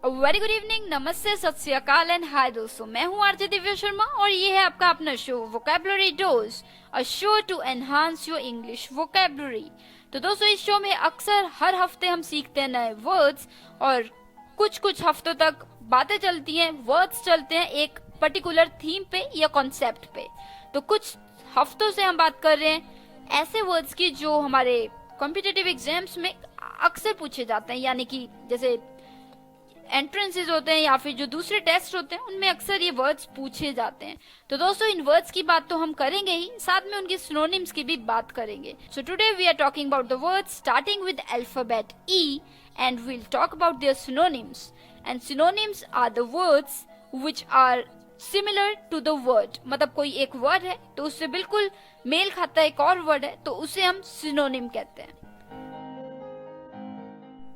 Very good evening, नमस्ते, सत श्री अकाल एंड हाय दोस्तों, मैं हूँ आरजे दिव्या शर्मा और ये है आपका अपना show vocabulary dose, a show to enhance your English vocabulary. तो दोस्तों, इस शो में अक्सर हर हफ्ते हम सीखते हैं नए वर्ड्स और कुछ हफ्तों तक बातें चलती हैं, वर्ड्स चलते हैं एक पर्टिकुलर थीम पे या कॉन्सेप्ट पे। तो कुछ हफ्तों से हम बात कर रहे हैं ऐसे वर्ड्स की जो हमारे कॉम्पिटिटिव एग्जाम्स में अक्सर पूछे जाते हैं, यानी कि जैसे एंट्रेंसेस होते हैं या फिर जो दूसरे टेस्ट होते हैं उनमें अक्सर ये वर्ड्स पूछे जाते हैं। तो दोस्तों, इन वर्ड्स की बात तो हम करेंगे ही, साथ में उनकी सिनोनिम्स की भी बात करेंगे। So today we are talking about the words starting with alphabet E and we'll talk about their synonyms. And synonyms are the words which are similar to the word. मतलब कोई एक वर्ड है तो उससे बिल्कुल मेल खाता है एक और वर्ड है तो उसे हम सिनोनिम कहते हैं।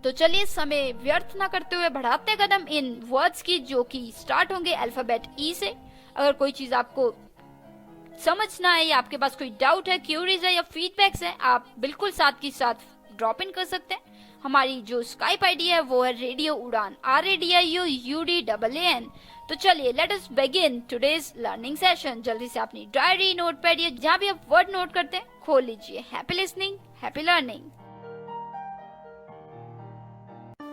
तो चलिए समय व्यर्थ ना करते हुए बढ़ाते हैं कदम इन वर्ड्स की जो कि स्टार्ट होंगे अल्फाबेट ई से। अगर कोई चीज आपको समझ ना है या आपके पास कोई डाउट है, क्यूरीज है या फीडबैक्स है, आप बिल्कुल साथ की साथ ड्रॉप इन कर सकते हैं। हमारी जो स्काइप आईडी है वो है रेडियो उड़ान, RADIOUDAAN। तो चलिए let us begin today's learning session. जल्दी से अपनी डायरी, नोटपैड या जहाँ भी आप वर्ड नोट करते हैं खोल लीजिए। Happy listening, happy learning.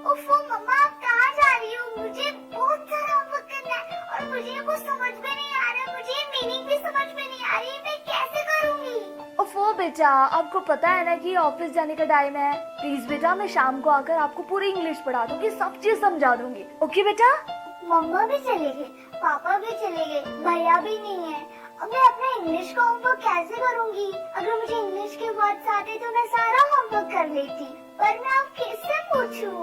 ओफो मम्मा, आप कहाँ जा रही हो? मुझे बहुत सारा होमवर्क करना है और मुझे कुछ समझ में नहीं आ रहा, मुझे मीनिंग भी समझ में नहीं आ रही, मैं कैसे करूँगी? ओफो बेटा, आपको पता है ना कि ऑफिस जाने का टाइम है। प्लीज बेटा, मैं शाम को आकर आपको पूरी इंग्लिश पढ़ा दूंगी, सब चीज समझा दूंगी। ओके बेटा? मम्मा भी चले गए, पापा भी चले गए, भैया भी नहीं है। अब मैं अपना इंग्लिश का होमवर्क कैसे करूँगी? अगर मुझे इंग्लिश के वर्ड्स आते तो मैं सारा होमवर्क कर लेती, पर मैं अब किससे पूछूं?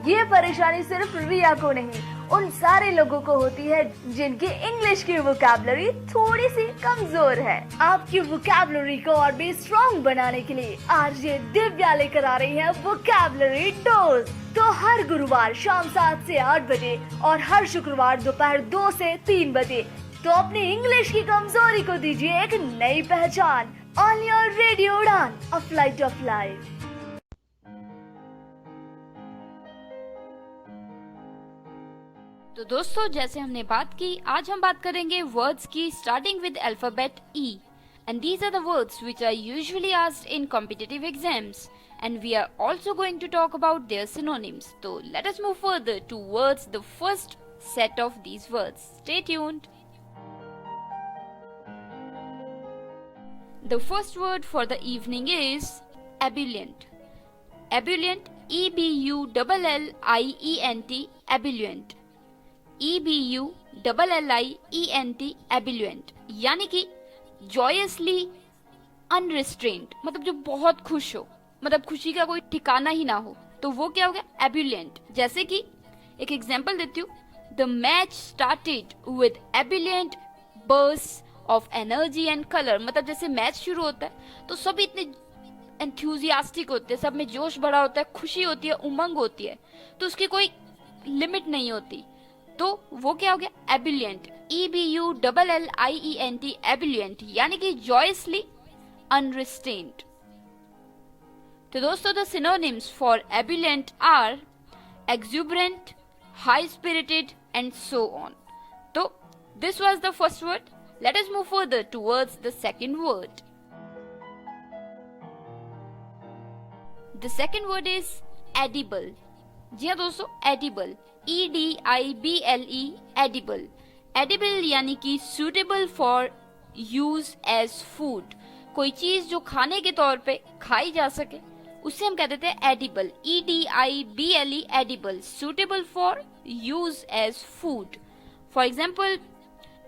ये परेशानी सिर्फ रिया को नहीं, उन सारे लोगों को होती है जिनकी इंग्लिश की वोकैबुलरी थोड़ी सी कमजोर है। आपकी वोकैबुलरी को और भी स्ट्रॉन्ग बनाने के लिए आरजे दिव्या लेकर आ रही है वोकैबुलरी डोज। तो हर गुरुवार शाम 7 से 8 बजे और हर शुक्रवार दोपहर 2 से 3 बजे तो अपनी इंग्लिश की कमजोरी को दीजिए एक नई पहचान। On your radio Udaan, a flight of life. तो दोस्तों, जैसे हमने बात की, आज हम बात करेंगे वर्ड्स की starting with alphabet E. And these are the words which are usually asked in competitive exams and we are also going to talk about their synonyms. तो let us move further towards the first set of these words. Stay tuned. The first word for the evening is ebullient. Ebullient, EBULLIENT, ebullient. EBULLIENT, ebullient. यानी कि joyously unrestrained, मतलब जो बहुत खुश हो, मतलब खुशी का कोई ठिकाना ही ना हो, तो वो क्या हो गया? ebullient। जैसे कि एक एग्जांपल देती हूँ, The match started with ebullient bursts of energy and color। मतलब जैसे मैच शुरू होता है तो सब इतने enthusiastic होते हैं, सब में जोश भरा होता है, खुशी होती है, उमंग होती है, तो उसकी कोई लिमिट नहीं होती। तो वो क्या हो गया? ebullient, EBULLIENT, ebullient, यानी कि joyously unrestrained। तो दोस्तों, the synonyms for ebullient are exuberant, high spirited and so on. So this was the first word. Let us move further towards the second word. The second word is edible. जी हाँ दोस्तों, edible, EDIBLE, edible। edible यानी कि suitable for use as food। कोई चीज जो खाने के तौर पे खाई जा सके उसे हम कह देते हैं edible, EDIBLE, edible, suitable for use as food. For example,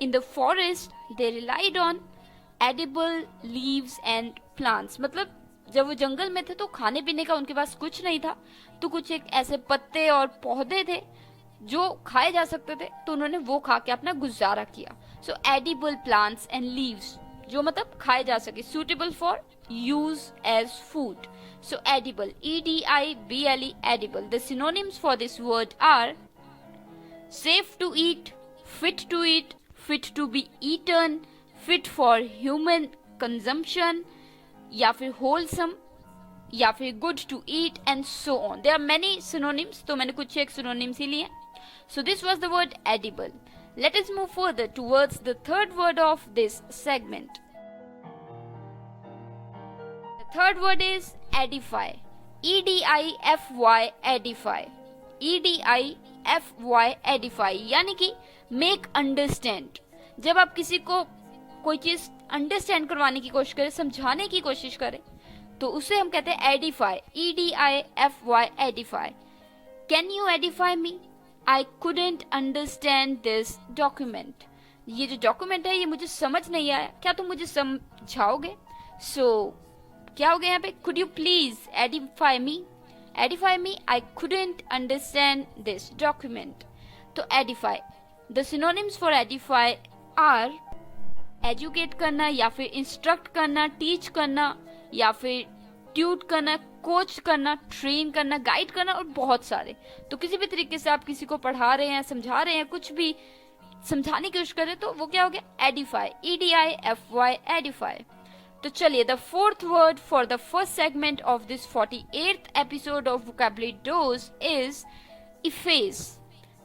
in the forest they relied on edible leaves and plants। मतलब जब वो जंगल में थे तो खाने पीने का उनके पास कुछ नहीं था, तो कुछ एक ऐसे पत्ते और पौधे थे जो खाए जा सकते थे, तो उन्होंने वो खा के अपना गुजारा किया। So edible plants and leaves, जो मतलब खाए जा सके, suitable for use as food. So edible, EDIBLE, edible. The synonyms for this word are safe to eat, fit to eat, fit to be eaten, fit for human consumption, या फिर wholesome, या फिर good to eat and so on. There are many synonyms, तो मैंने कुछ एक synonyms ही लिए। So this was the word edible. Let us move further towards the third word of this segment. The third word is edify. EDIFY, edify. EDIFY, edify यानी कि make understand. जब आप किसी को कोई चीज अंडरस्टैंड करवाने की कोशिश करें, समझाने की कोशिश करें, तो उसे हम कहते हैं Edify. EDIFY, edify. Can you edify me? I couldn't understand this document. ये जो डॉक्यूमेंट है ये मुझे समझ नहीं आया, क्या तुम मुझे समझाओगे? So क्या हो गया यहाँ पे? Could you please edify me? Edify me. I couldn't understand this document. तो edify. The synonyms for edify are educate करना या फिर इंस्ट्रक्ट करना, टीच करना या फिर ट्यूट करना, कोच करना, ट्रेन करना, गाइड करना और बहुत सारे. तो किसी भी तरीके से आप किसी को पढ़ा रहे हैं, समझा रहे हैं, कुछ भी समझाने की कोशिश करें तो वो क्या हो गया? एडिफाई. EDIFY, edify. तो चलिए, the fourth word for the first segment of this 48th episode of vocabulary dose is efface.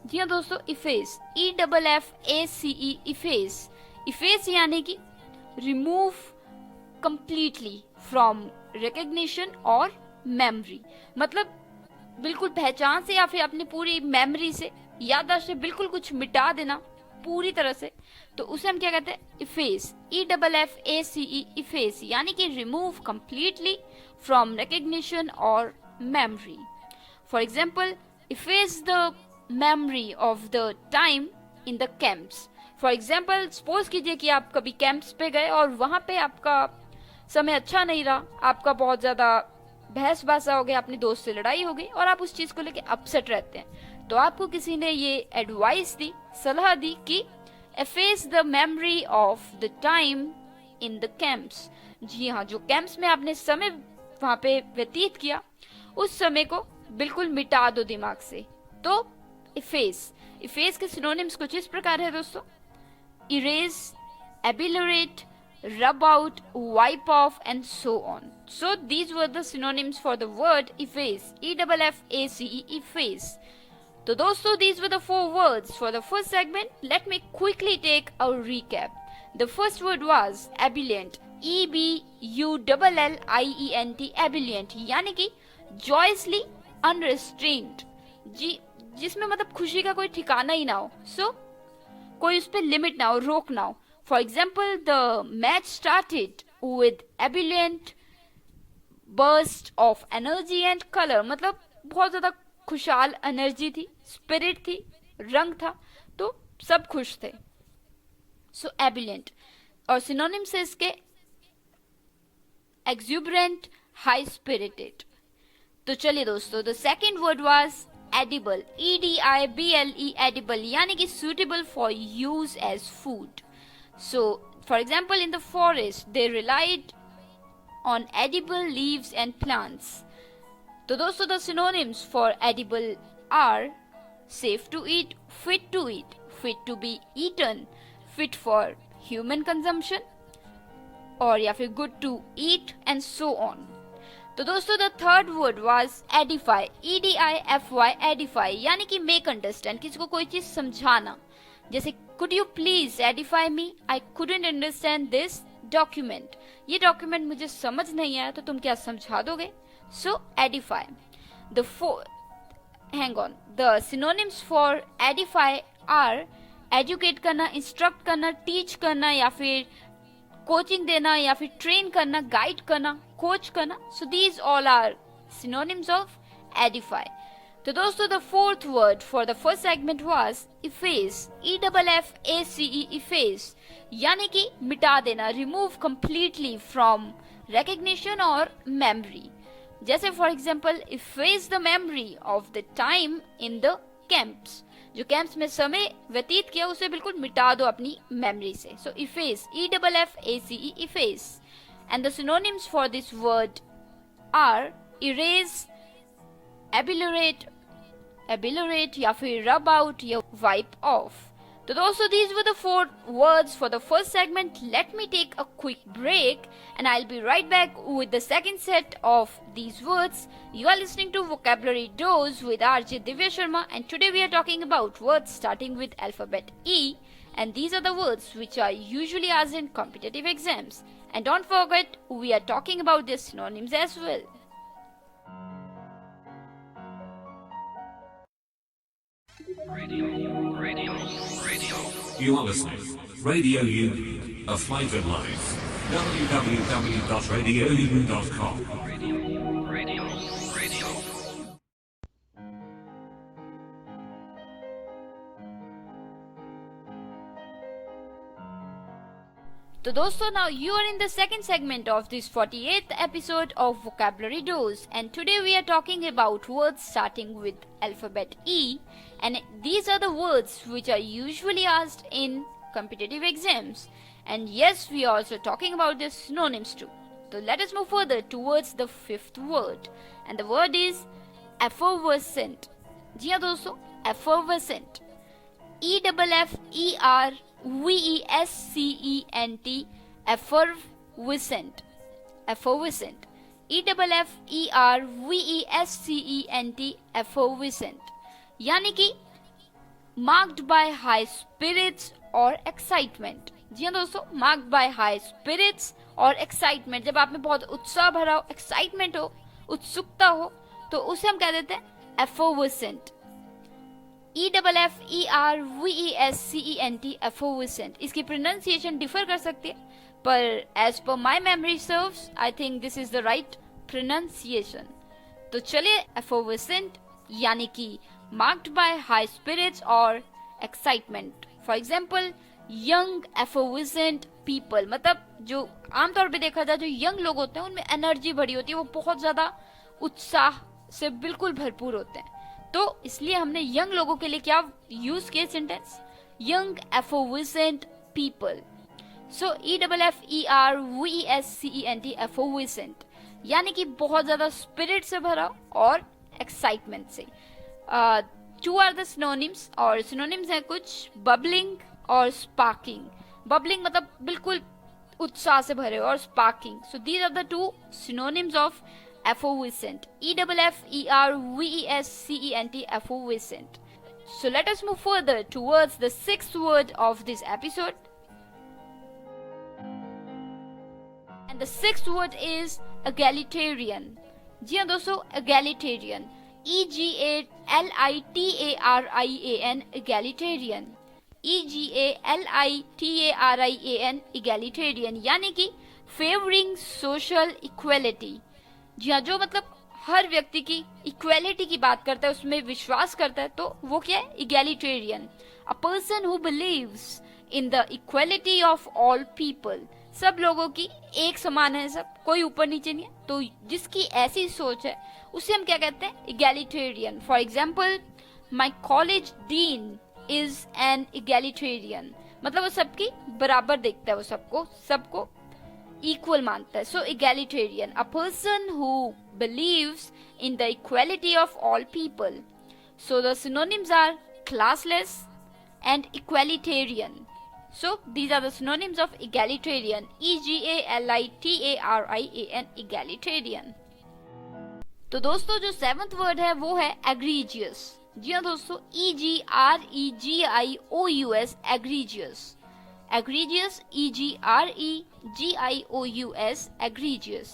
जी हाँ दोस्तों, इफेस. EFFACE, efface. इफेस यानी कि रिमूव कंप्लीटली फ्रॉम रिकग्निशन और मेमोरी. मतलब बिल्कुल पहचान से या फिर अपनी पूरी मेमोरी से, याददाश्त से बिल्कुल कुछ मिटा देना पूरी तरह से, तो उसे हम क्या कहते हैं? इफेस. EFFACE, इफेस यानी कि रिमूव कंप्लीटली फ्रॉम रिकग्निशन और memory. For example, efface the memory of the time in the camps. For example, suppose कीजिए कि आप कभी कैंप्स पे गए और वहां पे आपका समय अच्छा नहीं रहा, आपका बहुत ज्यादा बहस बासा हो गया, अपने दोस्त से लड़ाई हो गई और आप उस चीज को लेके अपसेट रहते हैं. तो आपको किसी ने ये एडवाइस दी, सलाह दी कि efface the memory of the time in the camps. जी हाँ, जो कैंप्स में आपने समय वहां पे व्यतीत किया, उस समय को बिल्कुल मिटा दो दिमाग से. तो इफेस. इफेस के सिनोनिम्स कुछ इस प्रकार है दोस्तों: erase, obliterate, rub out, wipe off, and so on. So these were the synonyms for the word efface. EFFACE, efface. So दोस्तों, these were the 4 words for the first segment. Let me quickly take a recap. The first word was ebullient. EBULLIENT, ebullient यानी कि joyously unrestrained. जिसमें मतलब खुशी का कोई ठिकाना ही ना हो. So कोई उस पर लिमिट ना हो, रोक ना हो. For example, the match started with ebullient burst of energy and colour. मतलब बहुत ज्यादा खुशहाल एनर्जी थी, स्पिरिट थी, रंग था, तो सब खुश थे. सो एबुलेंट. और सिनोनिम्स है इसके एक्सुबरेंट, हाई स्पिरिटेड. तो चलिए दोस्तों, the second word was edible. EDIBLE, edible यानी कि suitable for use as food. So for example, in the forest they relied on edible leaves and plants. तो दोस्तों, the synonyms for edible are safe to eat, fit to eat, fit to be eaten, fit for human consumption, और या फिर good to eat and so on. तो दोस्तों, the third word was Edify. EDIFY, Edify यानी कि make understand, किसी को कोई चीज समझाना. जैसे could you please edify me? I couldn't understand this document. ये डॉक्यूमेंट मुझे समझ नहीं आया, तो तुम क्या समझा दोगे? So edify. Hang on. The synonyms for edify are educate करना, इंस्ट्रक्ट करना, टीच करना या फिर कोचिंग देना या फिर ट्रेन करना, गाइड करना, कोच करना. So these all are synonyms of edify. तो दोस्तों, the fourth word for the first segment was efface. EFFACE, efface यानी कि मिटा देना, रिमूव कंप्लीटली फ्रॉम रिकग्निशन और मेमोरी. जैसे for example, efface the memory of the time in the camps. जो camps में समय व्यतीत किया उसे बिल्कुल मिटा दो अपनी मेमोरी से. So efface. EFFACE, efface. And the synonyms for this word are erase, obliterate या फिर rub out या wipe off. तो दोस्तों, these were the 4 words for the first segment. Let me take a quick break and I'll be right back with the second set of these words. You are listening to Vocabulary Dose with RJ Divya Sharma, and today we are talking about words starting with alphabet E, and these are the words which are usually asked in competitive exams. And don't forget, we are talking about their synonyms as well. You are listening. Radio U, a flavored life. www.radiou.com. So दोस्तों, now you are in the second segment of this 48th episode of Vocabulary Dose, and today we are talking about words starting with alphabet E, and these are the words which are usually asked in competitive exams. And yes, we are also talking about their synonyms too. So let us move further towards the 5th word, and the word is effervescent. जी हाँ दोस्तों, effervescent. EFFERVESCENT, effervescent. Effervescent. EFFERVESCENT, effervescent. यानी कि marked by high spirits or excitement. जी हाँ दोस्तों, marked by high spirits और excitement. जब आप में बहुत उत्साह भरा हो, excitement हो, उत्सुकता हो, तो उसे हम कह देते हैं effervescent. EFFERVESCENT, effervescent. इसकी प्रोनाउंसिएशन डिफर कर सकती है, पर as per my memory serves, I think this is the right pronunciation. तो चलिए, effervescent यानी कि मार्क्ड बाय हाई स्पिरिट्स और excitement. For example, young effervescent people, मतलब जो आमतौर पे देखा जाए, जो यंग लोग होते हैं उनमें एनर्जी भरी होती है, वो बहुत ज्यादा उत्साह से बिल्कुल भरपूर होते हैं. तो इसलिए हमने यंग लोगों के लिए क्या यूज किया सेंटेंस, यंग effervescent पीपल. सो EFFERVESCENT, effervescent यानी कि बहुत ज्यादा स्पिरिट से भरा और एक्साइटमेंट से. 2 आर द सिनोनिम्स, और सिनोनिम्स है कुछ बबलिंग और स्पार्किंग. बबलिंग मतलब बिल्कुल उत्साह से भरे और sparking. So these are the 2 synonyms of effervescent. EFFERVESCENT, effervescent. So let us move further towards the 6th word of this episode. And the 6th word is egalitarian. जी हाँ दोस्तों, egalitarian. EGALITARIAN, egalitarian. EGALITARIAN, egalitarian यानी कि favouring social equality. जी हाँ, जो मतलब हर व्यक्ति की equality की बात करता है, उसमें विश्वास करता है, तो वो क्या है, egalitarian. A person who believes in the equality of all people. सब लोगों की एक समान है, सब कोई ऊपर नीचे नहीं है. तो जिसकी ऐसी सोच है उसे हम क्या कहते हैं, egalitarian. For example, my college dean is an egalitarian, मतलब वो सबकी बराबर देखता है, वो सबको equal मानता है. So egalitarian, a person who believes in the equality of all people. So the synonyms are classless and equalitarian. So these are the synonyms of egalitarian. EGALITARIAN, egalitarian. तो दोस्तों, जो 7th वर्ड है वो है egregious. जी हाँ दोस्तों, EGREGIOUS, egregious. egregious, EGREGIOUS, egregious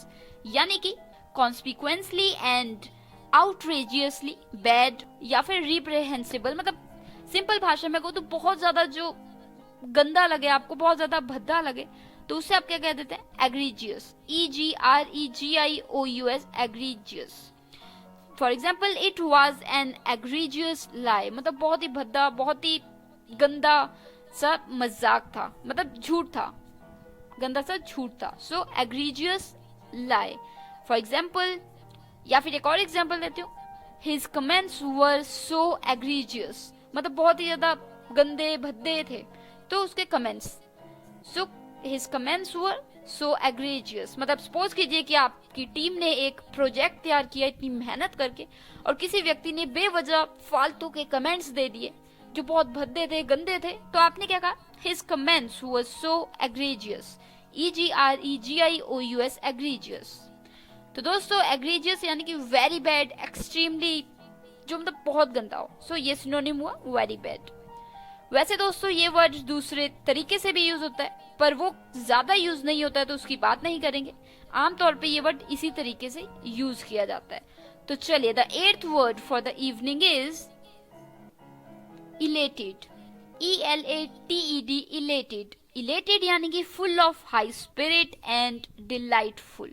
यानी कि consequently and outrageously bad या फिर reprehensible. मतलब सिंपल भाषा में कहूँ तो बहुत ज्यादा जो गंदा लगे आपको, बहुत ज्यादा भद्दा लगे, तो उससे आप क्या कह देते हैं, egregious. EGREGIOUS, egregious. For example, it was an egregious lie, मतलब बहुत ही भद्दा, बहुत ही गंदा सा मजाक था, मतलब झूठ था, गंदा सा झूठ था. सो egregious lie. फॉर एग्जाम्पल, या फिर एक और एग्जाम्पल देती हूँ, his comments were so egregious, मतलब बहुत ही ज्यादा गंदे भद्दे थे, तो उसके comments. So his comments were so egregious, मतलब सपोज कीजिए कि आपकी टीम ने एक प्रोजेक्ट तैयार किया इतनी मेहनत करके, और किसी व्यक्ति ने बेवजह फालतू के कमेंट्स दे दिए, जो बहुत भद्दे थे, गंदे थे, तो आपने क्या कहा? His comments were so egregious. EGREGIOUS, egregious. तो दोस्तों egregious यानी कि very bad, extremely, जो मतलब बहुत गंदा हो. So ये सिनोनिम हुआ very bad. वैसे दोस्तों ये वर्ड दूसरे तरीके से भी यूज होता है, पर वो ज्यादा यूज नहीं होता है तो उसकी बात नहीं करेंगे. आमतौर पे ये वर्ड इसी तरीके से यूज किया जाता है. तो चलिए, the 8th word for the evening is elated. ELATED, elated. elated यानी कि full of high spirit and delightful.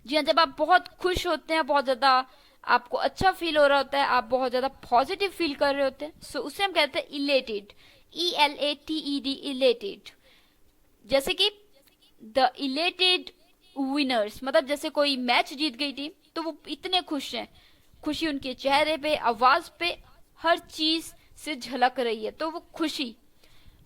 जी हाँ, जब आप बहुत खुश होते हैं, बहुत ज्यादा आपको अच्छा फील हो रहा होता है, आप बहुत ज्यादा पॉजिटिव फील कर रहे होते हैं, सो उसे हम कहते हैं elated. ELATED, elated. जैसे कि द elated winners, मतलब जैसे कोई मैच जीत गई टीम तो वो इतने खुश हैं, खुशी उनके चेहरे पे, आवाज पे, हर चीज से झलक रही है, तो वो खुशी,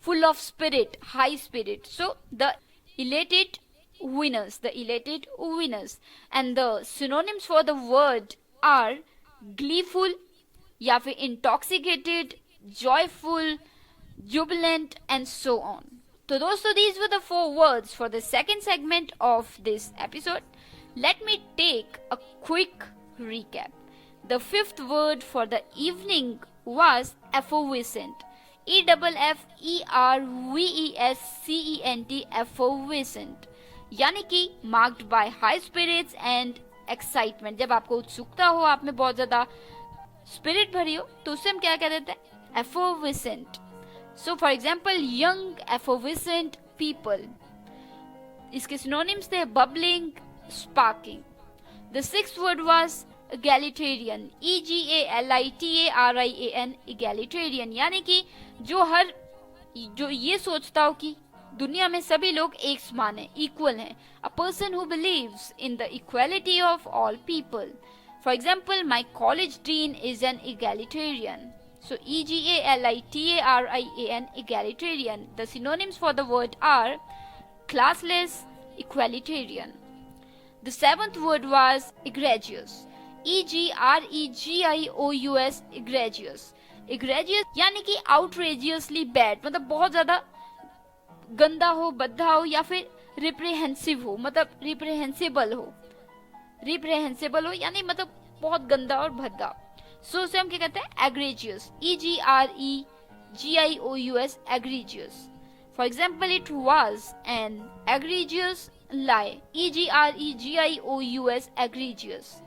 full of spirit, high spirit. So the elated winners, the elated winners. And the synonyms for the word are gleeful या फिर intoxicated, joyful, jubilant and so on. तो दोस्तों, these were the 4 words for the second segment of this episode. Let me take a quick recap. The 5th word for the evening was effervescent. EFFERVESCENT, effervescent. यानी कि marked by high spirits and excitement. जब आपको उत्सुकता हो, आप में बहुत ज्यादा स्पिरिट भरी हो, तो उसे हम क्या कह देते हैं? effervescent. So for example, young effervescent people. इसके synonyms थे bubbling, sparking. The 6th word was egalitarian. EGALITARIAN, egalitarian. यानी कि जो ये सोचता हो कि दुनिया में सभी लोग एक समान हैं, इक्वल हैं. A person who believes in the equality of all people. For example, my college dean is an egalitarian. So EGALITARIAN, egalitarian. The synonyms for the word are classless, equalitarian. The 7th word was egregious. EGREGIOUS, egregious. Egregious यानी कि outrageously bad, मतलब बहुत ज्यादा गंदा हो, बद्दा हो, या फिर reprehensive हो, मतलब reprehensible हो यानी मतलब बहुत गंदा और भद्दा. सो उसे हम क्या कहते हैं? egregious. EGREGIOUS, egregious. For example, it was an egregious lie. EGREGIOUS, egregious.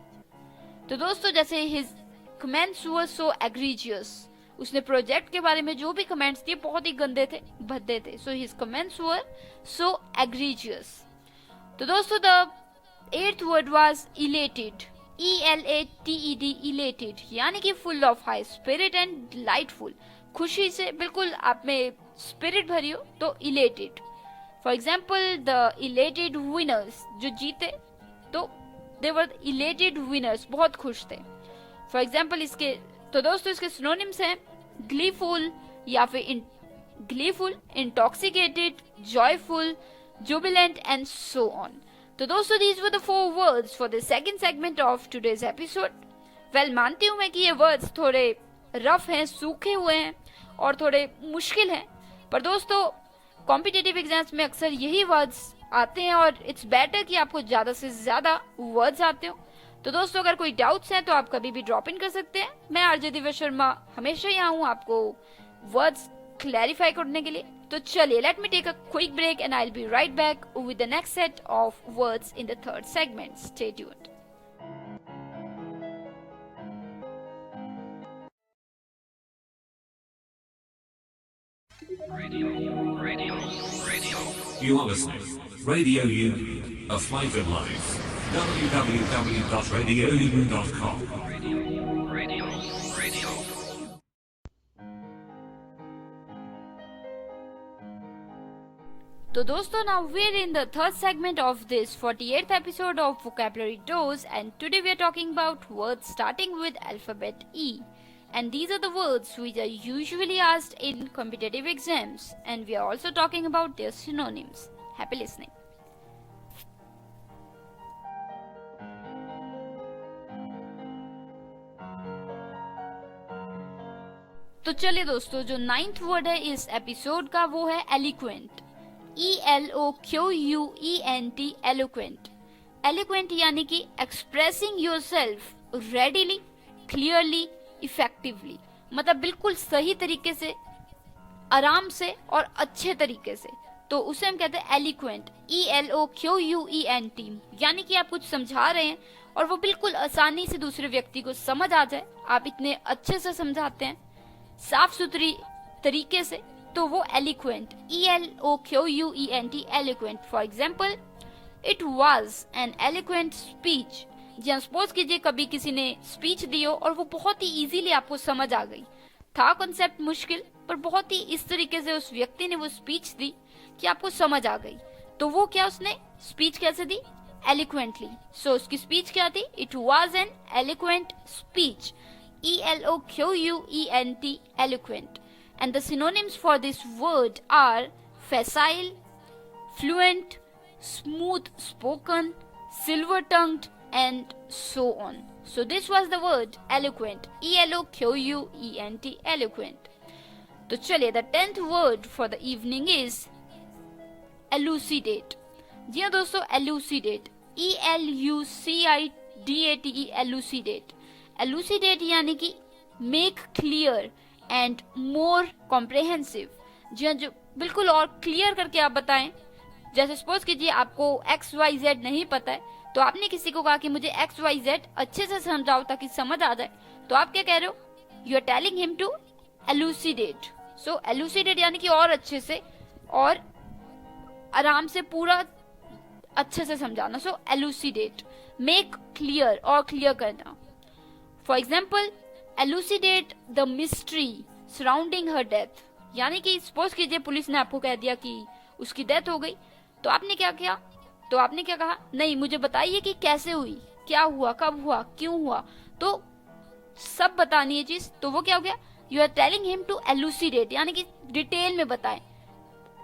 तो दोस्तों, जैसे his comments were so egregious, उसने प्रोजेक्ट के बारे में जो भी कमेंट्स दिए बहुत ही गंदे थे, भद्दे थे. सो his comments were so egregious. तो दोस्तों, the 8th word was elated. ELATED, elated. यानी कि full of high spirit and delightful. खुशी से बिल्कुल आप में स्पिरिट भरी हो, तो elated. For example, the elated winners, जो जीते, तो they were elated winners, बहुत खुश थे. For example, तो दोस्तों इसके synonyms हैं gleeful या फिर gleeful, intoxicated, joyful, jubilant and so on. तो दोस्तों, these were the 4 words for the second segment of today's episode. Well, मानती हूँ मैं कि ये words थोड़े रफ हैं, सूखे हुए हैं और थोड़े मुश्किल हैं, पर दोस्तों कॉम्पिटिटिव एग्जाम्स में अक्सर यही वर्ड्स आते हैं और इट्स बेटर कि आपको ज्यादा से ज्यादा वर्ड्स आते हो. तो दोस्तों, अगर कोई डाउट्स हैं तो आप कभी भी ड्रॉप इन कर सकते हैं. मैं आरजे दिव्या शर्मा हमेशा यहाँ हूँ आपको वर्ड्स क्लैरिफाई करने के लिए. तो चलिए, let me take a quick break and I will be right back with the next set of words in the third segment. Stay tuned. You are listening. Radio U, a flavored life. www.radiou.com. तो दोस्तों, now we're in the third segment of this 48th episode of Vocabulary Dose, and today we are talking about words starting with alphabet E. And these are the words which are usually asked in competitive exams, and we are also talking about their synonyms. Happy listening. तो चलिए दोस्तों, जो 9th word है इस episode का वो है eloquent. ELOQUENT, eloquent. Eloquent यानी कि expressing yourself readily, clearly, effectively, मतलब बिल्कुल सही तरीके से, आराम से और अच्छे तरीके से, तो उसे हम कहते हैं एलिक्वेंट। ELOQUENT यानी कि आप कुछ समझा रहे हैं और वो बिल्कुल आसानी से दूसरे व्यक्ति को समझ आ जाए, आप इतने अच्छे से समझाते हैं, साफ सुथरी तरीके से, तो वो eloquent. ELOQUENT, eloquent. For example, it was an eloquent speech. जी सपोज कीजिए कभी किसी ने स्पीच दी हो और वो बहुत ही इजीली आपको समझ आ गई, था कॉन्सेप्ट मुश्किल पर बहुत ही इस तरीके से उस व्यक्ति ने वो स्पीच दी कि आपको समझ आ गई, तो वो क्या, उसने स्पीच कैसे दी, एलिक्वेंटली। सो उसकी स्पीच क्या थी, it was an eloquent speech. ELOQUENT, eloquent. And the synonyms for this word are facile, fluent, smooth spoken, silver tongued, and so on. So this was the word eloquent. ELOQUENT, eloquent. तो चलिए, the 10th word for the evening is elucidate. जी हाँ दोस्तों, elucidate. ELUCIDATE, elucidate. Elucidate यानी कि make clear and more comprehensive. जी हाँ, जो बिल्कुल और क्लियर करके आप बताएं। जैसे सपोज कीजिए आपको XYZ नहीं पता है, तो आपने किसी को कहा कि मुझे XYZ अच्छे से समझाओ ताकि समझ आ जाए, तो आप क्या कह रहे हो, you are telling him to elucidate. So elucidate यानी कि और अच्छे से और आराम से पूरा अच्छे से समझाना। सो एलुसिडेट, मेक क्लियर और क्लियर करना। For example, elucidate the mystery surrounding her death, यानी कि सपोज कीजिए पुलिस ने आपको कह दिया कि उसकी डेथ हो गई, तो आपने क्या किया, तो आपने क्या कहा, नहीं मुझे बताइए कि कैसे हुई, क्या हुआ, कब हुआ, क्यों हुआ, तो सब बतानी है चीज। तो वो क्या हो गया, you are telling him to elucidate, यानी कि डिटेल में बताएं,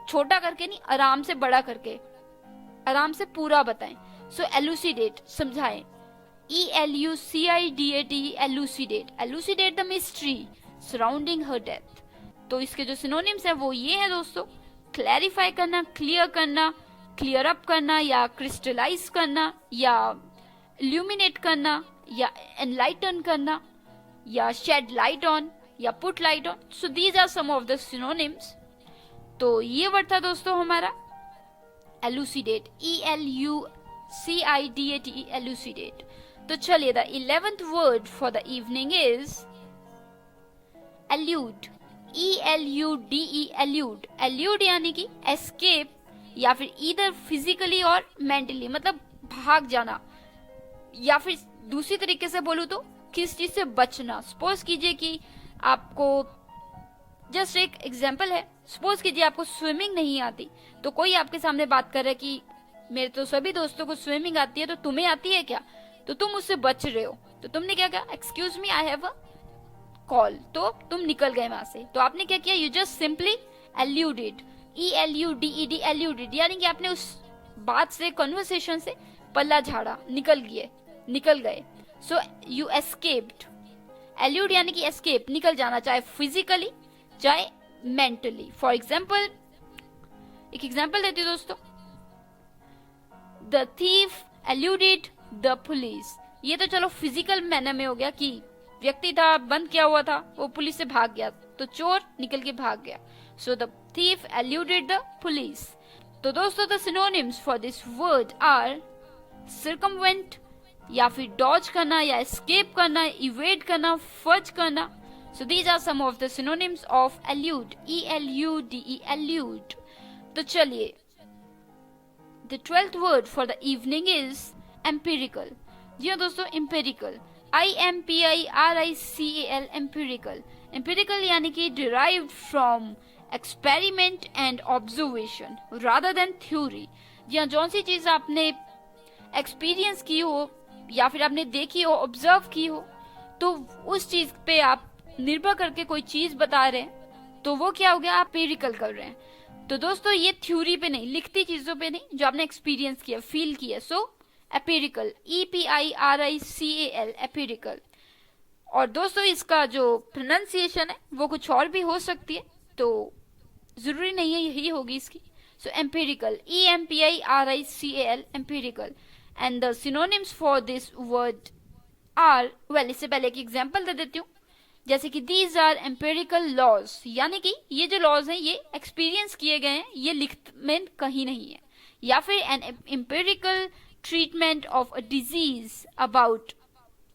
छोटा करके नहीं, आराम से बड़ा करके, आराम से पूरा बताएं। सो एलुसिडेट, समझाएं। ELUCIDATE, elucidate, elucidate the mystery surrounding her death। तो इसके जो सिनोनिम्स है वो ये है दोस्तों, क्लैरिफाई करना, क्लियर करना, क्लियर अप करना, या क्रिस्टलाइज करना, या इल्यूमिनेट करना, या एनलाइटन करना, या शेड लाइट ऑन, या put light on. So these are some of the synonyms. तो ये वर्ड था दोस्तों हमारा एलुसिडेट, ELUCIDATE, elucidate। तो चलिए, the 11th word for the evening is allude. ELUDE, elude. Allude यानी कि एस्केप, या फिर इधर फिजिकली और मेंटली, मतलब भाग जाना, या फिर दूसरी तरीके से बोलूं तो किस चीज से बचना। सपोज कीजिए कि आपको, जस्ट एक एग्जांपल है, सपोज कीजिए आपको स्विमिंग नहीं आती, तो कोई आपके सामने बात कर रहा है कि मेरे तो सभी दोस्तों को स्विमिंग आती है, तो तुम्हें आती है क्या, तो तुम उससे बच रहे हो, तो तुमने क्या कहा, excuse me I have a call, तो तुम निकल गए वहां से। तो आपने क्या किया, you just simply alluded. ELUDED, alluded, यानी कि आपने उस बात से, कन्वर्सेशन से पल्ला झाड़ा, निकल गए। So you escaped. एल्यूड यानी कि एस्केप, निकल जाना, चाहे फिजिकली चाहे मेंटली। फॉर एग्जाम्पल, एक एग्जाम्पल देती हूँ दोस्तों, the thief eluded the police. ये तो चलो फिजिकल मैनर में हो गया कि व्यक्ति था, बंद किया हुआ था, वो पुलिस से भाग गया, तो चोर निकल के भाग गया। So the thief eluded the police. तो दोस्तों, the synonyms for this word are circumvent, या फिर डॉज करना, या एस्केप करना, इवेड करना, फज करना। So these are some of the synonyms of elude, ELUDE, elude. तो चलिए, the 12th word for the evening is empirical. जी हाँ दोस्तों, एम्पिरिकल, IMPIRICAL, एम्पिरिकल। एम्पिरिकल यानी कि derived from experiment and observation rather than theory. जी हाँ, जौन सी चीज आपने एक्सपीरियंस की हो या फिर आपने देखी हो, ऑब्जर्व की हो, तो उस चीज पे आप निर्भर करके कोई चीज बता रहे हैं, तो वो क्या हो गया, आप एम्पिरिकल कर रहे हैं। तो दोस्तों, ये थ्योरी पे नहीं, लिखती चीजों पे नहीं, जो आपने एक्सपीरियंस किया, फील किया। सो एम्पिरिकल, EPIRICAL, एम्पिरिकल। और दोस्तों इसका जो प्रोनाउंसिएशन है वो कुछ और भी हो सकती है, तो जरूरी नहीं है यही होगी इसकी. So empirical, EMPIRICAL, empirical. And the synonyms for this word are, well इससे पहले एक एग्जांपल दे देती हूँ. जैसे कि दीज आर एम्पेरिकल लॉज, यानी कि ये जो लॉज हैं ये एक्सपीरियंस किए गए हैं, ये लिखत में कहीं नहीं है. या फिर an empirical treatment of a disease about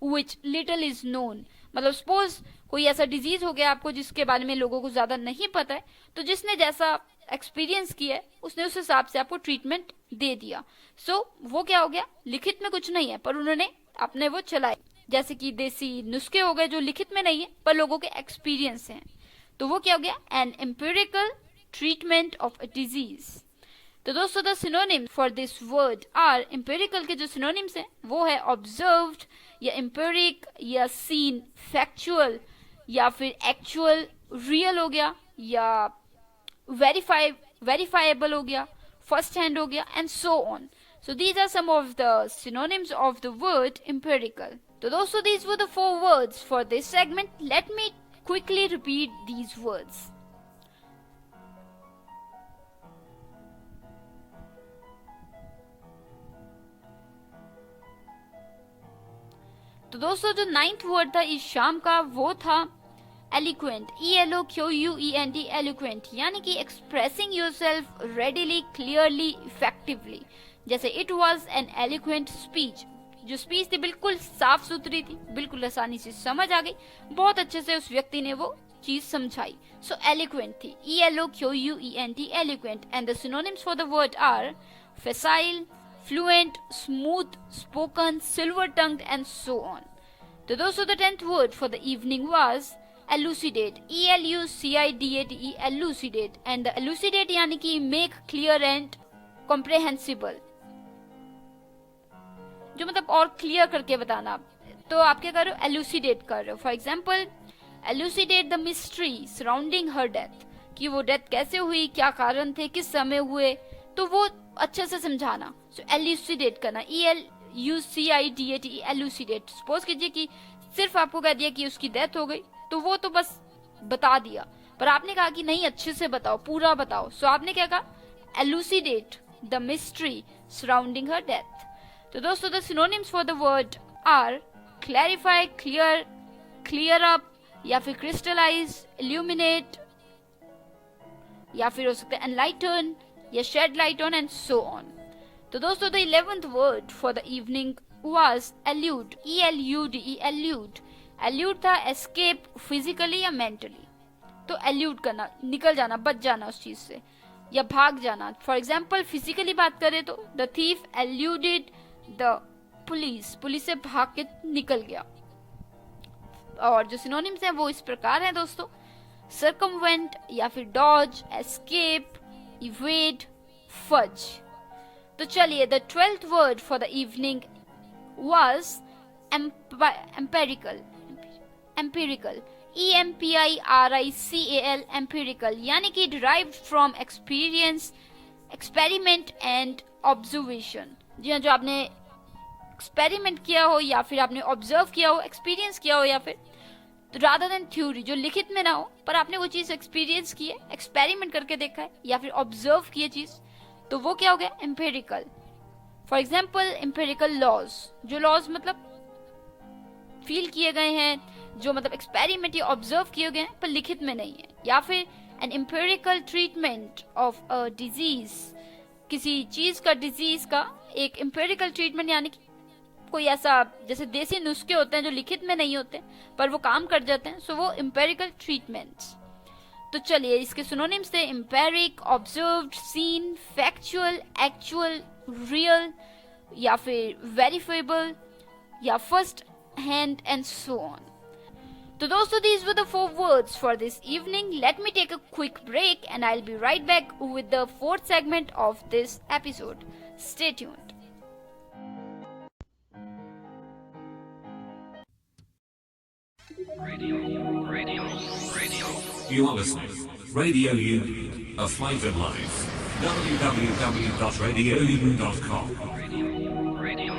which little is known. मतलब सपोज कोई ऐसा डिजीज हो गया आपको जिसके बारे में लोगों को ज्यादा नहीं पता है, तो जिसने जैसा एक्सपीरियंस किया है उसने उस हिसाब से आपको ट्रीटमेंट दे दिया. सो वो क्या हो गया, लिखित में कुछ नहीं है पर उन्होंने अपने वो चलाए. जैसे कि देसी नुस्खे हो गए जो लिखित में नहीं है पर लोगों के एक्सपीरियंस हैं, तो वो क्या हो गया, an empirical treatment of a disease. तो दोस्तों the synonym for this word are, empirical के जो सिनोनिम्स हैं वो है ऑब्जर्व्ड या एम्पिरिक या सीन, फैक्चुअल या फिर एक्चुअल, रियल हो गया या वेरीफाइबल हो गया, फर्स्ट हैंड हो गया, and so on. So these are some of the synonyms of the word empirical. So दोस्तों these were the 4 words for this segment. Let me quickly repeat these words. तो दोस्तों जो 9th word था इस शाम का वो था eloquent, ELOQUENT, eloquent, यानी कि expressing yourself readily, clearly, effectively. जैसे it was an eloquent speech, जो स्पीच थी बिल्कुल साफ सुथरी थी, बिल्कुल आसानी से समझ आ गई, बहुत अच्छे से उस व्यक्ति ने वो चीज समझाई. सो एलिक्वेंट थी, ELOQUENT, eloquent. And the synonyms for the word are facile, fluent, smooth, spoken, silver tongued, and so on. तो दोस्तों the 10th word for the evening was elucidate, ELUCIDATE, elucidate. And the elucidate यानी कि make clear and comprehensible, जो मतलब और clear करके बताना. तो आप क्या कर रहे हो, एलुसिडेट कर रहे हो. For example elucidate the mystery surrounding her death, कि वो डेथ कैसे हुई, क्या कारण थे, किस समय हुए, तो वो अच्छे से समझाना. सो एलुसिडेट करना, ELUCIDATE, एलुसिडेट. सपोज कीजिए कि सिर्फ आपको कह दिया कि उसकी डेथ हो गई, तो वो तो बस बता दिया, पर आपने कहा कि नहीं अच्छे से बताओ, पूरा बताओ. सो आपने क्या कहा, elucidate the mystery surrounding her death. तो दोस्तों the synonyms for the word are clarify, clear, clear up, या फिर क्रिस्टलाइज, इल्यूमिनेट, या फिर हो सकता है एनलाइटन या shed light on, and so on. तो दोस्तों the 11th word for the evening was elude, ELUDE, elude. Elude था एस्केप फिजिकली या मेंटली. तो एल्यूड करना, निकल जाना, बच जाना उस चीज से, या भाग जाना. फॉर एग्जाम्पल फिजिकली बात करें तो the thief eluded the police, police से भाग के निकल गया. और जो सिनोनिम्स हैं वो इस प्रकार हैं दोस्तों, सर्कमवेंट या फिर डॉज, एस्केप, इवेड, फज. तो चलिए the 12th word for the evening was empirical, empirical, EMPIRICAL, empirical, यानी कि derived from experience, experiment and observation. जी हाँ, जो आपने एक्सपेरिमेंट किया हो या फिर आपने ऑब्जर्व किया हो, एक्सपीरियंस किया हो, या फिर रादर देन थ्योरी, जो लिखित में ना हो पर आपने वो चीज एक्सपीरियंस की है, एक्सपेरिमेंट करके देखा है, या फिर ऑब्जर्व की है चीज, तो वो क्या हो गया, empirical. For example empirical laws, जो लॉज मतलब फील किए गए हैं, जो मतलब एक्सपेरिमेंट या ऑब्जर्व किए गए हैं पर लिखित में नहीं है. या फिर an empirical treatment of a disease, किसी चीज का, डिजीज का एक एम्पेरिकल ट्रीटमेंट, यानी कि कोई ऐसा जैसे देसी नुस्खे होते हैं जो लिखित में नहीं होते पर वो काम कर जाते हैं, सो वो एम्पेरिकल ट्रीटमेंट्स. तो चलिए इसके सिनोनिम्स थे empiric, observed, seen, factual, actual, real, या फिर वेरीफाइबल, या first hand, and so on. So दोस्तों these were the 4 words for this evening. Let me take a quick break and I'll be right back with the 4th segment of this episode. Stay tuned. Radio. You are listening. Radio U, a flight of life. www.radioU.com. Radio.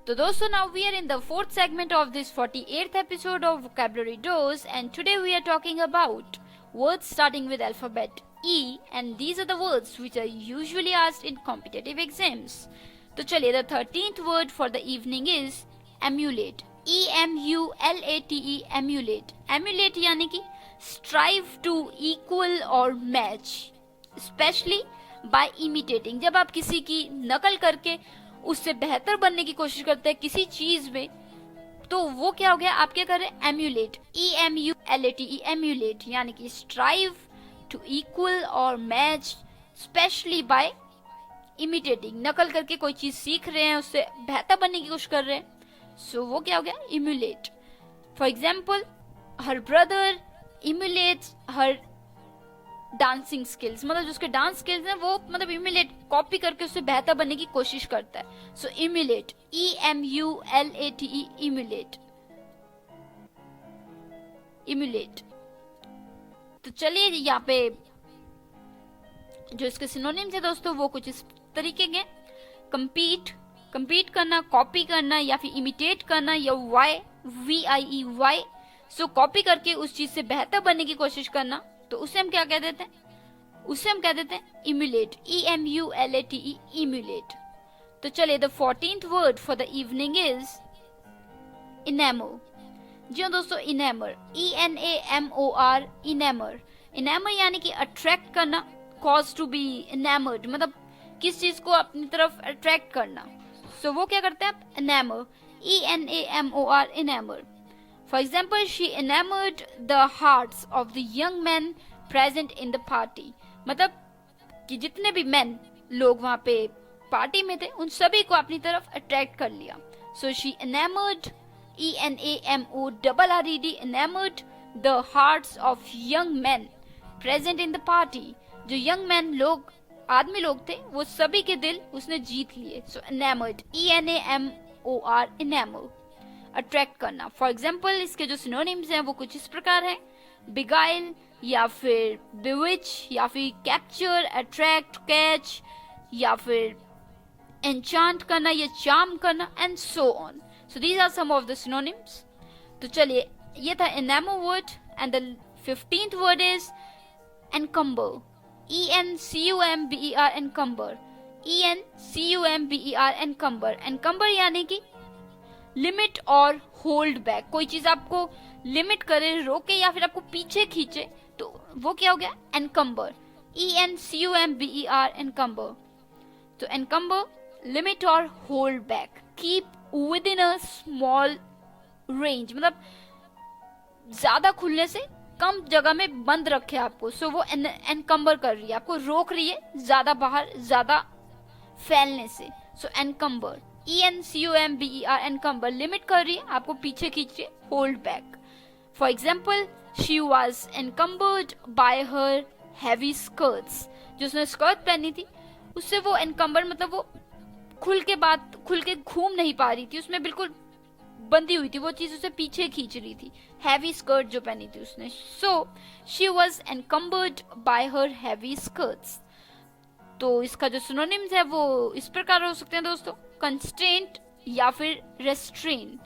तो दोस्तों, now we are in the fourth segment of this 48th episode of Vocabulary Dose, and today we are talking about words starting with alphabet E, and these are the words which are usually asked in competitive exams. तो चलिए, the 13th word for the evening is emulate. E-M-U-L-A-T-E, emulate. Emulate यानी कि strive to equal or match, especially by imitating. जब आप किसी की नकल करके उससे बेहतर बनने की कोशिश करते हैं किसी चीज में, तो वो क्या हो गया, आप क्या कर रहे हैं, एम्यूलेट. E-M-U-L-A-T-E, एम्यूलेट यानी कि स्ट्राइव टू इक्वल और मैच, स्पेशली बाय इमिटेटिंग. नकल करके कोई चीज सीख रहे हैं, उससे बेहतर बनने की कोशिश कर रहे हैं, सो वो क्या हो गया, emulate. For example, her brother emulates her dancing skills, मतलब जो उसके डांस स्किल्स हैं वो मतलब इम्यूलेट, कॉपी करके उससे बेहतर बनने की कोशिश करता है. सो इम्यूलेट, E-M-U-L-A-T-E, इम्यूलेट. इम्यूलेट. तो चलिए, यहाँ पे जो इसके सिनोनिम्स है दोस्तों वो कुछ इस तरीके के. कंपीट, कंपीट करना, कॉपी करना या फिर इमिटेट करना, या वाई, VIE, सो कॉपी करके उस चीज से बेहतर बनने की कोशिश करना, तो उसे हम क्या कह देते हैं, उसे हम कह देते हैं इम्यूलेट. E-M-U-L-A-T-E, emulate. तो चलिए, the 14th word for the evening is enamour. जी हाँ दोस्तों, इनेमर, E-N-A-M-O-R, इनेमर. इनेमर यानी कि अट्रैक्ट करना, कॉज टू बी इनेमर्ड, मतलब किस चीज को अपनी तरफ अट्रैक्ट करना. सो वो क्या करते हैं आप, इनेमर, E-N-A-M-O-R, इनेमर. For example, she enamored the hearts of the young men present in the party. मतलब कि जितने भी men लोग वहाँ पे पार्टी में थे, उन सभी को अपनी तरफ अट्रैक्ट कर लिया. So she enamored, E-N-A-M-O-R-R-E-D, enamored the hearts of young men present in the party. जो young men लोग, आदमी लोग थे, वो सभी के दिल उसने जीत लिए. So enamored, E-N-A-M-O-R, enamor, attract करना. फॉर एग्जाम्पल, इसके जो सिनोनिम्स हैं वो कुछ इस प्रकार हैं, बिगाइल या फिर बिविच या फिर कैप्चर, अट्रैक्ट, कैच या फिर एन्चांट करना या चार्म करना, and so on. So these are some of the synonyms. तो चलिए, ये था enamour word, and the 15th word is encumber. E-N-C-U-M-B-E-R, encumber. E-N-C-U-M-B-E-R, encumber. Encumber यानी कि लिमिट और होल्ड बैक, कोई चीज आपको लिमिट करे, रोके या फिर आपको पीछे खींचे, तो वो क्या हो गया, एनकम्बर. E-N-C-U-M-B-E-R, encumber. तो एनकम्बर, लिमिट और hold back, keep with in a small range, मतलब ज्यादा खुलने से कम जगह में बंद रखे आपको. सो वो एनकम्बर कर रही है, आपको रोक रही है ज्यादा बाहर, ज्यादा फैलने से. सो एनकम्बर, E-N-C-U-M-B-E-R, एनकम्बर, लिमिट कर रही है, आपको पीछे खींचे, hold back. For example, she was encumbered by her heavy skirts. जो उसने स्कर्ट पहनी थी उससे वो एनकम्बर, मतलब वो खुल के घूम नहीं पा रही थी, उसमें बिल्कुल बंधी हुई थी, वो चीज उसे पीछे खींच रही थी, हैवी स्कर्ट जो पहनी थी उसने. So she was encumbered by her heavy skirts. तो इसका जो सिनोनिम्स है वो इस प्रकार हो सकते हैं दोस्तों, कंस्ट्रेंट या फिर रेस्ट्रेन.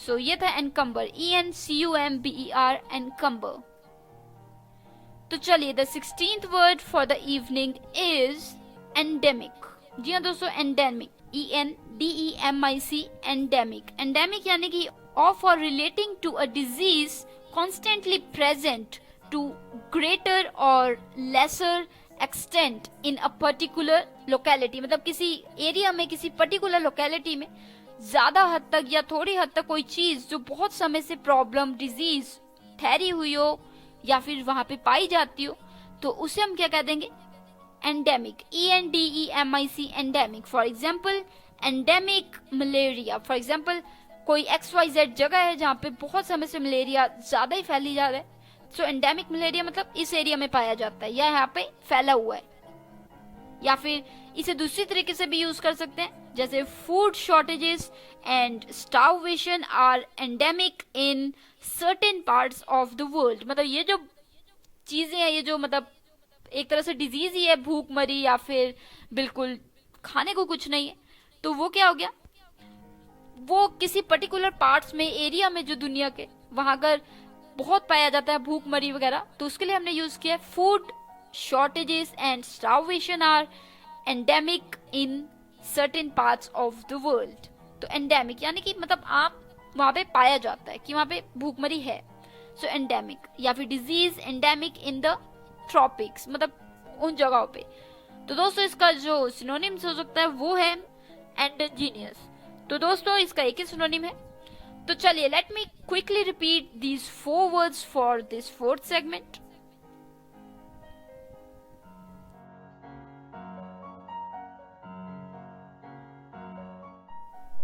सो ये था एनकम्बर, E-N-C-U-M-B-E-R, एनकम्बर. तो चलिए, the 16th word for the evening is endemic. जी हाँ दोस्तों, एंडेमिक, E-N-D-E-M-I-C, एंडेमिक. एंडेमिक यानी कि of or relating to a disease constantly present to greater or lesser extent in a particular locality, मतलब किसी area में, किसी पर्टिकुलर लोकेलिटी में ज्यादा हद तक या थोड़ी हद तक कोई चीज जो बहुत समय से प्रॉब्लम, डिजीज ठहरी हुई हो या फिर वहां पे पाई जाती हो, तो उसे हम क्या कह देंगे, endemic. E-N-D-E-M-I-C, endemic. For example, endemic malaria. For example, कोई XYZ जगह है जहाँ पे बहुत समय से मलेरिया ज्यादा ही फैली जा रहा है. सो एंडेमिक मलेरिया मतलब इस एरिया में पाया जाता है या यहाँ पे फैला हुआ है. या फिर इसे दूसरी तरीके से भी यूज कर सकते हैं, जैसे food shortages and starvation are endemic in certain parts of the world. मतलब ये जो चीजें हैं, ये जो मतलब एक तरह से डिजीज ही है, भूखमरी या फिर बिल्कुल खाने को कुछ नहीं है, तो वो क्या हो गया, वो किसी पर्टिकुलर पार्ट्स में, एरिया में जो दुनिया के, वहां अगर बहुत पाया जाता है भूखमरी वगैरह, तो उसके लिए हमने यूज किया food shortages and starvation are endemic in certain parts of the world. तो एंडेमिक यानी कि मतलब आप वहां पे पाया जाता है कि वहां पे भूखमरी है, सो एंडेमिक। या फिर disease endemic in the tropics, मतलब उन जगहों पे। तो दोस्तों इसका जो सिनोनिम्स हो सकता है वो है एंडोजीनियस। तो दोस्तों इसका एक ही सिनोनिम है। तो चलिए let me quickly repeat these 4 words for this 4th segment.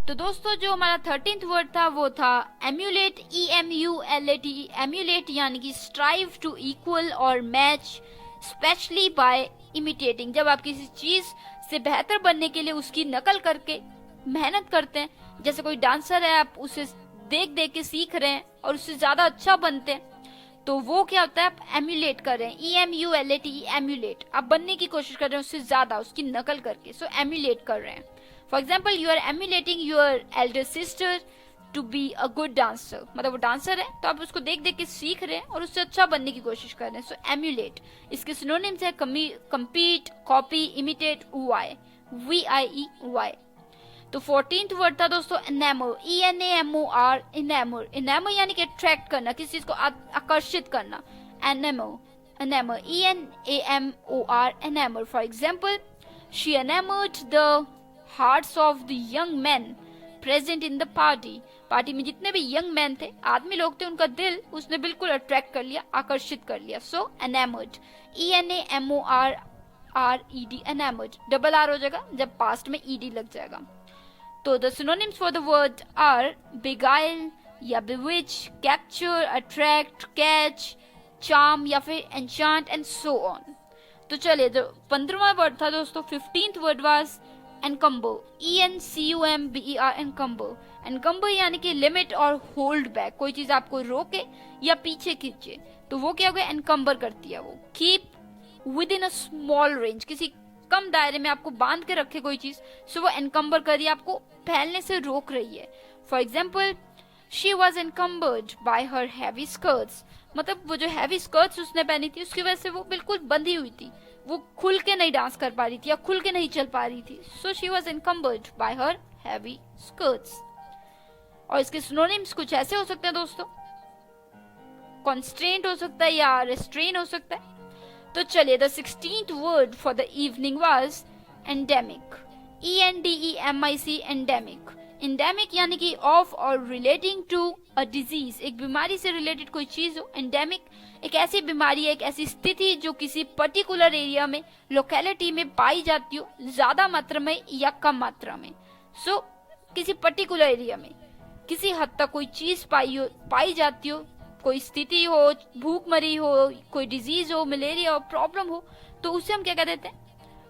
तो दोस्तों जो हमारा 13th वर्ड था वो था एम्यूलेट, EMULAT। एम्यूलेट यानी कि स्ट्राइव टू इक्वल और मैच, स्पेशली बाय इमिटेटिंग। जब आप किसी चीज से बेहतर बनने के लिए उसकी नकल करके मेहनत करते हैं, जैसे कोई डांसर है, आप उसे देख देख के सीख रहे हैं और उससे ज्यादा अच्छा बनते हैं, तो वो क्या होता है, आप एम्यूलेट कर रहे हैं। EMULAT, एम्यूलेट, आप बनने की कोशिश कर रहे हैं उससे ज्यादा, उसकी नकल करके, सो एम्यूलेट कर रहे हैं। For example you are emulating your elder sister to be a good dancer, मतलब वो डांसर है तो आप उसको देख देख के सीख रहे हैं और उससे अच्छा बनने की कोशिश कर रहे हैं, सो एम्यूलेट। इसके सिनोनिम्स है कम्पीट, कॉपी, इमिटेट, VIE। तो 14th वर्ड था दोस्तों एनेमर, ENAMOR, एनेमर। एनेमर यानी कि अट्रैक्ट करना, किसी चीज को आकर्षित करना, enamour, ENAMOR, enamour. For example she enamoured the hearts of the young man present in the party. Party में जितने भी यंग मैन थे, आदमी लोग थे, उनका दिल उसने बिल्कुल अट्रैक्ट कर लिया, आकर्षित कर लिया, so enamoured, ENAMORRED, enamoured. Double R हो जाएगा जब पास्ट में ED लग जाएगा। तो the synonyms for the word are beguile या bewitch, capture, attract, catch, charm या फिर enchant and so on। तो चलिए जो 15वां वर्ड था दोस्तों 15th word was encumber, ENCUMBER, encumber। encumber यानी कि लिमिट और होल्ड बैक, कोई चीज आपको रोके या पीछे खींचे, तो वो क्या हो गया, encumber करती है वो। Keep with in a small range, किसी कम दायरे में आपको बांध के रखे कोई चीज, सो वो एनकम्बर कर रही है, आपको फैलने से रोक रही है। For example she was encumbered by her heavy skirts, मतलब वो जो हैवी स्कर्ट्स उसने पहनी थी उसकी वजह से वो बिल्कुल बंधी हुई थी, वो खुल के नहीं डांस कर पा रही थी या खुल के नहीं चल पा रही थी, so she was encumbered by her heavy skirts. और इसके सिनोनिम्स कुछ ऐसे हो सकते हैं दोस्तों, कॉन्स्ट्रेंट हो सकता है या रेस्ट्रेन हो सकता है। तो चलिए the 16th word for the evening was endemic, ENDEMIC, endemic. Endemic यानी कि of or relating to a disease, एक बीमारी से रिलेटेड कोई चीज हो। एंडेमिक एक ऐसी बीमारी है, एक ऐसी स्थिति जो किसी पर्टिकुलर एरिया में, लोकेलिटी में पाई जाती हो, ज्यादा मात्रा में या कम मात्रा में। सो किसी पर्टिकुलर एरिया में किसी हद तक कोई चीज पाई जाती हो, कोई स्थिति हो, भूखमरी हो, कोई डिजीज हो, मलेरिया हो, प्रॉब्लम हो, तो उसे हम क्या कह देते हैं,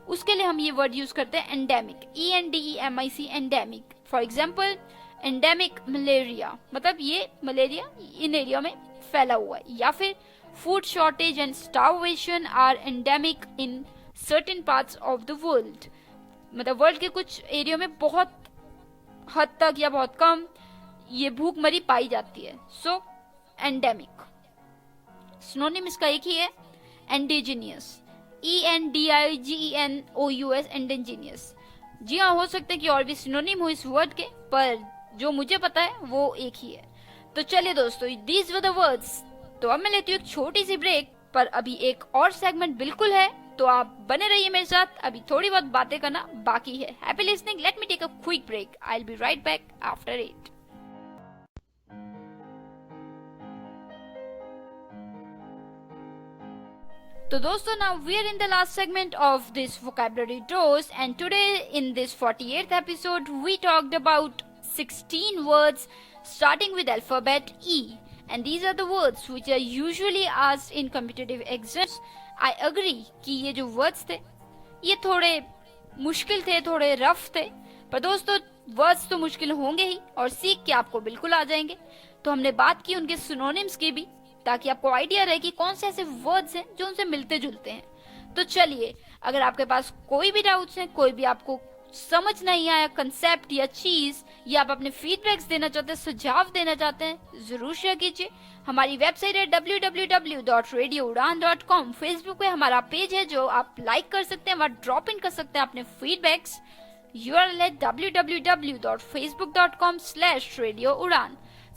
उसके लिए हम ये वर्ड यूज करते हैं endemic, ENDEMIC, endemic. For example endemic malaria, मतलब ये मलेरिया इन एरिया में फैला हुआ है। या फिर food shortage and starvation are endemic in certain parts of the world, मतलब वर्ल्ड के कुछ एरिया में बहुत हद तक या बहुत कम ये भूखमरी पाई जाती है, सो एंडेमिक। सिनोनिम इसका एक ही है, एंडोजीनियस, ENDIGENOUS, एंडोजीनियस। जी हाँ, हो सकता है कि और भी सिनोनिम हो इस वर्ड के, पर जो मुझे पता है वो एक ही है। तो चलिए दोस्तों, दीज वर द वर्ड्स। तो अब मैं लेती हूँ एक छोटी सी ब्रेक, पर अभी एक और सेगमेंट बिल्कुल है, तो आप बने रहिए मेरे साथ, अभी थोड़ी बहुत बातें करना बाकी है। Happy listening, let me take a quick break, I will be right back after it. तो दोस्तों, now we are in the last segment of this vocabulary dose, and today in this 48th episode we talked about 16 words starting with alphabet E, and these are the words which are usually asked in competitive exams. I agree कि ये जो words थे ये थोड़े मुश्किल थे, थोड़े rough थे, पर दोस्तों वर्ड्स तो मुश्किल होंगे ही और सीख के आपको बिल्कुल आ जाएंगे। तो हमने बात की उनके सिनोनिम्स की भी, ताकि आपको आइडिया रहे कि कौन से ऐसे वर्ड्स हैं जो उनसे मिलते जुलते हैं। तो चलिए, अगर आपके पास कोई भी डाउट्स हैं, कोई भी आपको समझ नहीं आया कंसेप्ट या चीज, या आप अपने फीडबैक्स देना चाहते हैं, सुझाव देना चाहते हैं, जरूर शेयर कीजिए। हमारी वेबसाइट है www.radioudan.com। फेसबुक पे हमारा पेज है जो आप लाइक कर सकते हैं, वहाँ ड्रॉप इन कर सकते हैं अपने फीडबैक्स। URL है www.facebook.com/radioudan।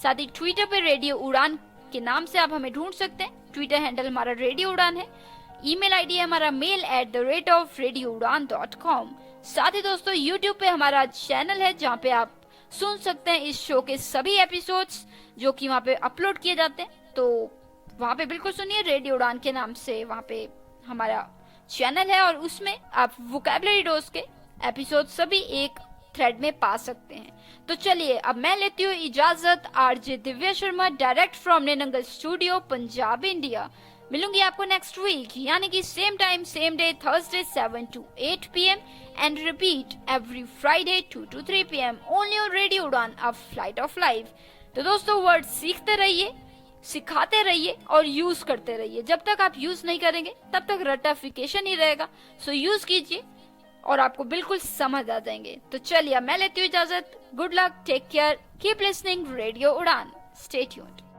साथ ही ट्विटर पे रेडियो उड़ान के नाम से आप हमें ढूंढ सकते हैं। ट्विटर हैंडल हमारा रेडियो उड़ान है। ईमेल आईडी है हमारा mail@radioudan.com। साथ ही दोस्तों यूट्यूब पे हमारा चैनल है जहाँ पे आप सुन सकते हैं इस शो के सभी एपिसोड्स जो कि वहाँ पे अपलोड किए जाते हैं। तो वहाँ पे बिल्कुल सुनिए, रेडियो उड़ान के नाम से वहाँ पे हमारा चैनल है और उसमें आप वोकैबुलरी डोज के एपिसोड सभी एक थ्रेड में पा सकते हैं। तो चलिए अब मैं लेती हूँ इजाजत। RJ Divya Sharma, direct from Nangal studio, Punjab, India. मिलूंगी आपको नेक्स्ट वीक, यानी कि same time same day, Thursday 7 to 8 PM and repeat every Friday 2 to 3 PM only on radio Udaan, a flight of life. तो दोस्तों वर्ड सीखते रहिए, सिखाते रहिए और यूज करते रहिए। जब तक आप यूज नहीं करेंगे तब तक रटाफिकेशन ही रहेगा। सो यूज कीजिए और आपको बिल्कुल समझ आ जाएंगे। तो चलिए मैं लेती हूँ इजाजत। Good luck, take care, keep listening radio Udaan, stay tuned.